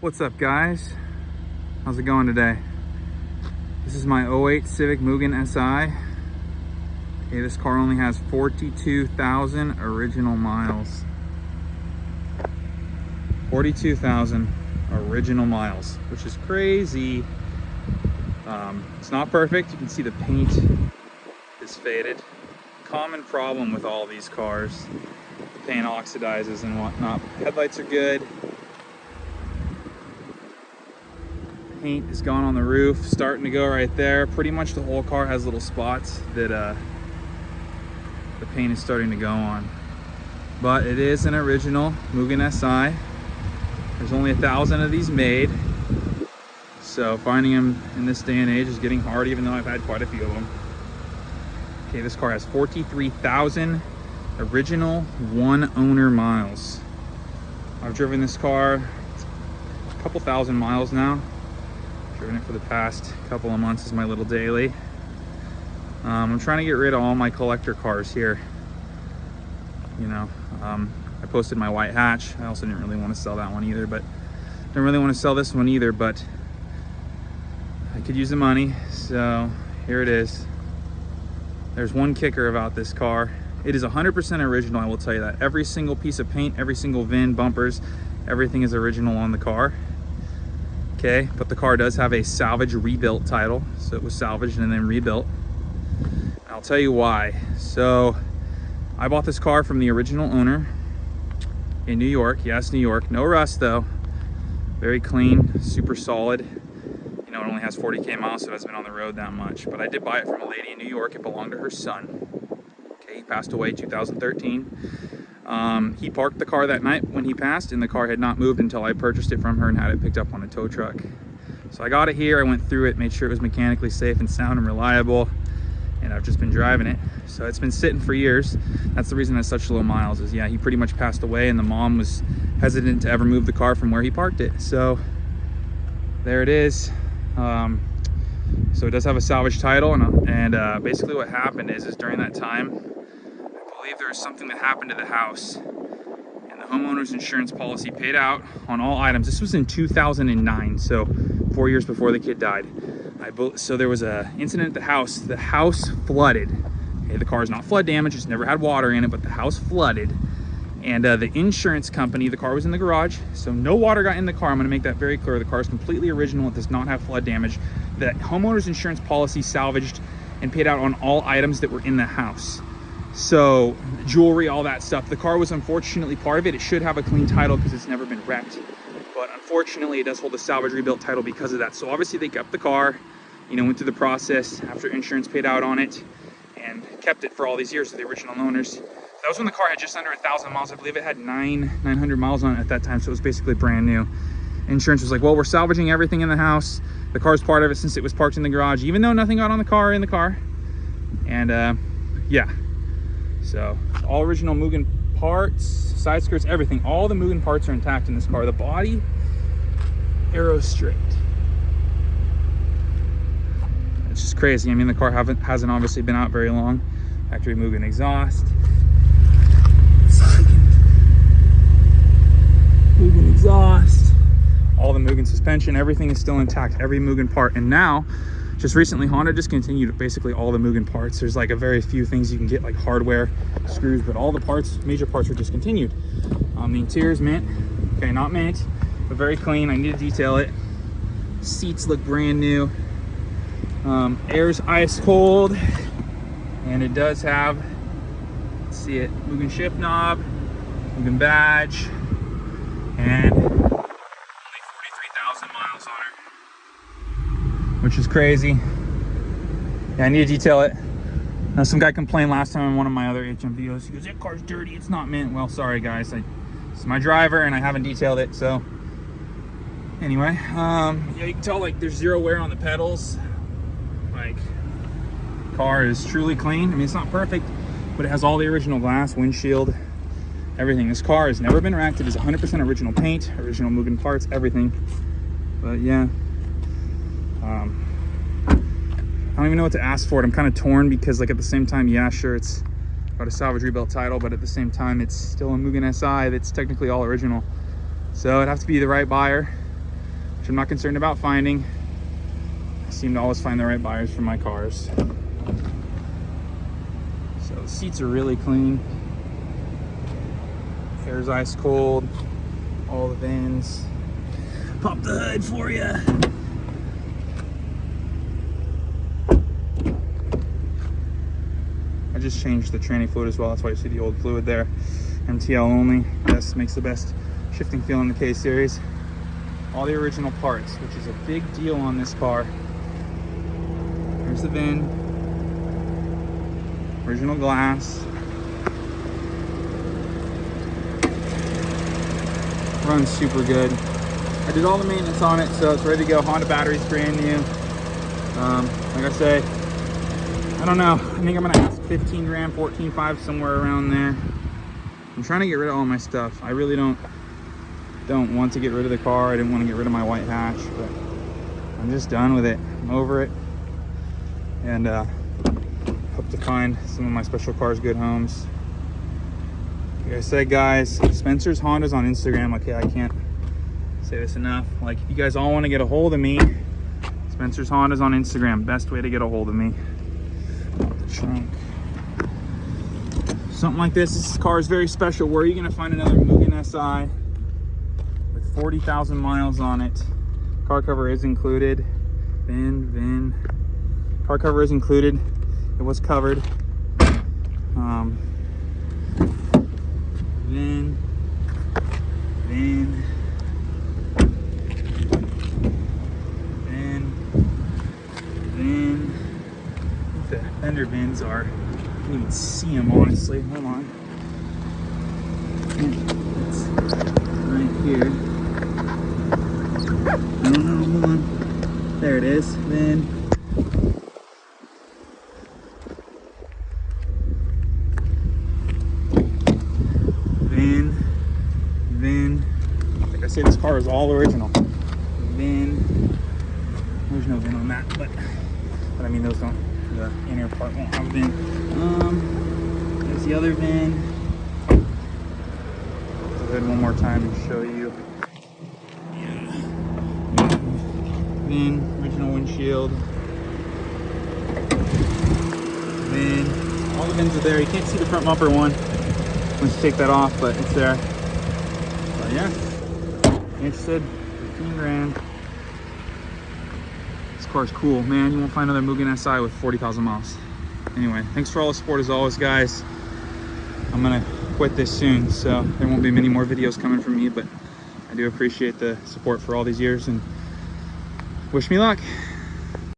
What's up, guys? How's it going today? This is my '08 Civic Mugen Si. Okay, this car only has 42,000 original miles. 42,000 original miles, which is crazy. It's not perfect. You can see the paint is faded. Common problem with all these cars. The paint oxidizes and whatnot. Headlights are good. Paint is gone on the roof, starting to go right there. Pretty much the whole car has little spots that the paint is starting to go on. But it is an original Mugen Si. There's only 1,000 of these made. So finding them in this day and age is getting hard, even though I've had quite a few of them. Okay, this car has 43,000 original one owner miles. I've driven this car a couple thousand miles now. Driven it for the past couple of months as my little daily. I'm trying to get rid of all my collector cars here. You know, I posted my white hatch. I also didn't really want to sell that one either, but don't really want to sell this one either, but I could use the money, so here it is. There's one kicker about this car. It is 100% original, I will tell you that. Every single piece of paint, every single VIN, bumpers, everything is original on the car. Okay, but the car does have a salvage rebuilt title, so it was salvaged and then rebuilt. I'll tell you why. So I bought this car from the original owner in New York. Yes, New York. No rust though. Very clean, super solid. You know, it only has 40K miles, so it hasn't been on the road that much. But I did buy it from a lady in New York. It belonged to her son. Okay, he passed away in 2013. He parked the car that night when he passed, and the car had not moved until I purchased it from her and had it picked up on a tow truck. So I got it here, I went through it, made sure it was mechanically safe and sound and reliable, and I've just been driving it. So it's been sitting for years. That's the reason it has such low miles, is yeah, he pretty much passed away and the mom was hesitant to ever move the car from where he parked it. So there it is. So it does have a salvage title, and basically what happened is during that time, I believe there was something that happened to the house, and the homeowner's insurance policy paid out on all items. This was in 2009, so 4 years before the kid died. So there was a incident at the house. The house flooded. Okay, the car is not flood damage, it's never had water in it, but the house flooded. And the insurance company, the car was in the garage, so no water got in the car. I'm gonna make that very clear. The car is completely original. It does not have flood damage. The homeowner's insurance policy salvaged and paid out on all items that were in the house. So jewelry, all that stuff. The car was unfortunately part of it. It should have a clean title because it's never been wrecked. But unfortunately, it does hold a salvage rebuilt title because of that. So obviously they kept the car, you know, went through the process after insurance paid out on it and kept it for all these years to the original owners. That was when the car had just under 1,000 miles. I believe it had 900 miles on it at that time, so it was basically brand new. Insurance was like, well, we're salvaging everything in the house. The car's part of it since it was parked in the garage, even though nothing got on the car in the car. And yeah, so all original Mugen parts, side skirts, everything. All the Mugen parts are intact in this car. The body, arrow straight. It's just crazy. I mean, the car hasn't obviously been out very long. Factory Mugen exhaust. Mugen exhaust. All the Mugen suspension, everything is still intact. Every Mugen part. And now, just recently, Honda discontinued basically all the Mugen parts. There's like a very few things you can get, like hardware, screws, but all the parts, major parts, were discontinued. The interior is mint. Okay, not mint, but very clean. I need to detail it. Seats look brand new. Air's ice cold, and it does have, let's see it, Mugen shift knob, Mugen badge, and only 43,000 miles on her, which is crazy. Yeah, I need to detail it. Now, some guy complained last time on one of my other HM videos. He goes, that car's dirty, it's not mint. Well, sorry guys, it's my driver and I haven't detailed it. So anyway, yeah, you can tell like there's zero wear on the pedals. Like, car is truly clean. I mean, it's not perfect, but it has all the original glass, windshield, everything. This car has never been wrecked. It is 100% original paint, original Mugen parts, everything. But yeah, I don't even know what to ask for it. I'm kind of torn because, like, at the same time, yeah, sure, it's got a salvage rebuilt title, but at the same time, it's still a Mugen Si that's technically all original. So it'd have to be the right buyer. which I'm not concerned about finding. I seem to always find the right buyers for my cars. So the seats are really clean. Air's ice cold. All the vents. Pop the hood for you. I just changed the tranny fluid as well. That's why you see the old fluid there. MTL only. This makes the best shifting feel in the K series. All the original parts, which is a big deal on this car. Here's the VIN. Original glass. Runs super good. I did all the maintenance on it, so it's ready to go. Honda battery's brand new. Like I say, I don't know. I think I'm gonna ask 15 grand, 14.5, somewhere around there. I'm trying to get rid of all my stuff. I really don't want to get rid of the car. I didn't want to get rid of my white hatch, but I'm just done with it. I'm over it, and hope to find some of my special cars good homes. Like I said, guys, Spencer's Honda's on Instagram. Okay, I can't say this enough. Like, if you guys all want to get a hold of me, Spencer's Honda's on Instagram. Best way to get a hold of me. The trunk. Something like this car is very special. Where are you gonna find another Mugen Si with 40,000 miles on it? Car cover is included. VIN. Car cover is included. It was covered. VIN. The fender VINs are. I can't even see them, honestly. Hold on. It's right here. I don't know. Hold on. There it is. VIN. Like I say, this car is all original. VIN. There's no VIN on that, but I mean, those don't. The inner part won't have a VIN. There's the other VIN. I'll go ahead one more time and show you. Yeah. VIN, original windshield. VIN. All the VINs are there. You can't see the front bumper one once you take that off, but it's there. But yeah, interested, 15 grand. This car's cool, man. You won't find another Mugen Si with 40,000 miles. Anyway, thanks for all the support as always, guys. I'm gonna quit this soon, so there won't be many more videos coming from me, but I do appreciate the support for all these years, and wish me luck.